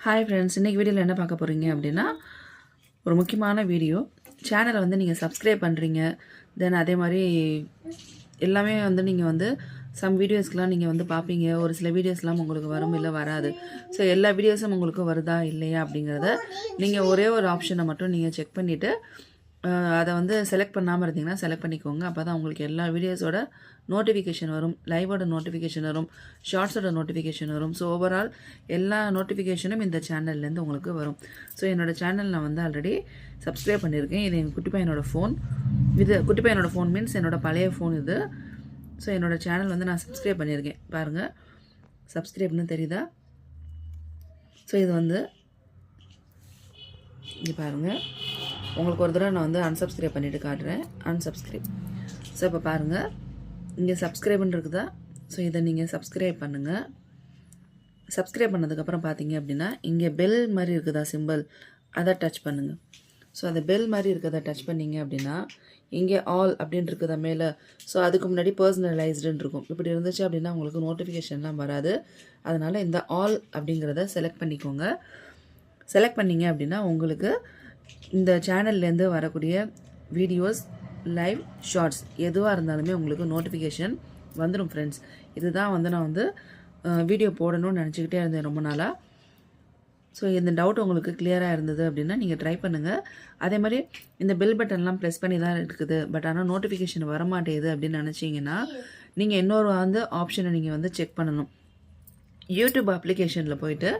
Hi friends, இன்றைக்கி வீடியோவில் என்ன பார்க்க போகிறீங்க அப்படின்னா ஒரு முக்கியமான வீடியோ. சேனலை வந்து நீங்கள் சப்ஸ்கிரைப் பண்ணுறீங்க, தென் அதே மாதிரி எல்லாமே வந்து நீங்கள் வந்து சம் வீடியோஸ்க்கெலாம் நீங்கள் வந்து பார்ப்பீங்க. ஒரு சில வீடியோஸ்லாம் உங்களுக்கு வரும், இல்லை வராது. ஸோ எல்லா வீடியோஸும் உங்களுக்கு வருதா இல்லையா அப்படிங்கிறத நீங்கள் ஒரே ஒரு ஆப்ஷனை மட்டும் நீங்கள் செக் பண்ணிவிட்டு அதை வந்து செலக்ட் பண்ணாமல் இருந்தீங்கன்னா செலக்ட் பண்ணிக்கோங்க. அப்போ தான் உங்களுக்கு எல்லா வீடியோஸோட நோட்டிஃபிகேஷன் வரும், லைவோட நோட்டிஃபிகேஷன் வரும், ஷார்ட்ஸோட நோட்டிஃபிகேஷன் வரும். ஸோ ஓவரால் எல்லா நோட்டிஃபிகேஷனும் இந்த சேனல்லேருந்து உங்களுக்கு வரும். ஸோ என்னோடய சேனல் நான் வந்து ஆல்ரெடி சப்ஸ்கிரைப் பண்ணியிருக்கேன். இது எங்கள் குட்டி பையனோட ஃபோன். இது குட்டி பையனோட ஃபோன் மீன்ஸ் என்னோடய பழைய ஃபோன் இது. ஸோ என்னோடய சேனல் வந்து நான் சப்ஸ்கிரைப் பண்ணியிருக்கேன். பாருங்கள், சப்ஸ்கிரைப்னு தெரியுதா? ஸோ இது வந்து இங்கே பாருங்கள், உங்களுக்கு ஒரு தடவை நான் வந்து அன்சப்ஸ்கிரைப் பண்ணிவிட்டு காட்டுறேன். அன்சப்ஸ்கிரைப். ஸோ இப்போ பாருங்கள், இங்கே சப்ஸ்கிரைப்னு இருக்குதா? ஸோ இதை நீங்கள் சப்ஸ்கிரைப் பண்ணுங்கள். சப்ஸ்கிரைப் பண்ணதுக்கப்புறம் பார்த்தீங்க அப்படின்னா இங்கே பெல் மாதிரி இருக்குதா சிம்பிள், அதை டச் பண்ணுங்கள். ஸோ அந்த பெல் மாதிரி இருக்கிறத டச் பண்ணிங்க அப்படின்னா இங்கே ஆல் அப்படின்னு இருக்குதா மேலே. ஸோ அதுக்கு முன்னாடி பர்சனலைஸ்டுன்னு இருக்கும். இப்படி இருந்துச்சு அப்படின்னா உங்களுக்கு நோட்டிஃபிகேஷன்லாம் வராது. அதனால் இந்த ஆல் அப்படிங்கிறத செலக்ட் பண்ணிக்கோங்க. செலக்ட் பண்ணிங்க அப்படின்னா உங்களுக்கு இந்த சேனல்லேருந்து வரக்கூடிய வீடியோஸ், லைவ், ஷார்ட்ஸ் எதுவாக இருந்தாலுமே உங்களுக்கு நோட்டிஃபிகேஷன் வந்துடும் ஃப்ரெண்ட்ஸ். இதுதான் வந்து நான் வந்து வீடியோ போடணும்னு நினச்சிக்கிட்டே இருந்தேன் ரொம்ப நாளாக. ஸோ இந்த டவுட் உங்களுக்கு கிளியராக இருந்தது அப்படின்னா நீங்கள் ட்ரை பண்ணுங்கள். அதே மாதிரி இந்த பெல் பட்டன்லாம் ப்ரெஸ் பண்ணி தான் இருக்குது, பட் ஆனால் நோட்டிஃபிகேஷன் வரமாட்டேது அப்படின்னு நினச்சிங்கன்னா நீங்கள் இன்னொரு வந்து ஆப்ஷனை நீங்கள் வந்து செக் பண்ணணும். யூடியூப் அப்ளிகேஷனில் போயிட்டு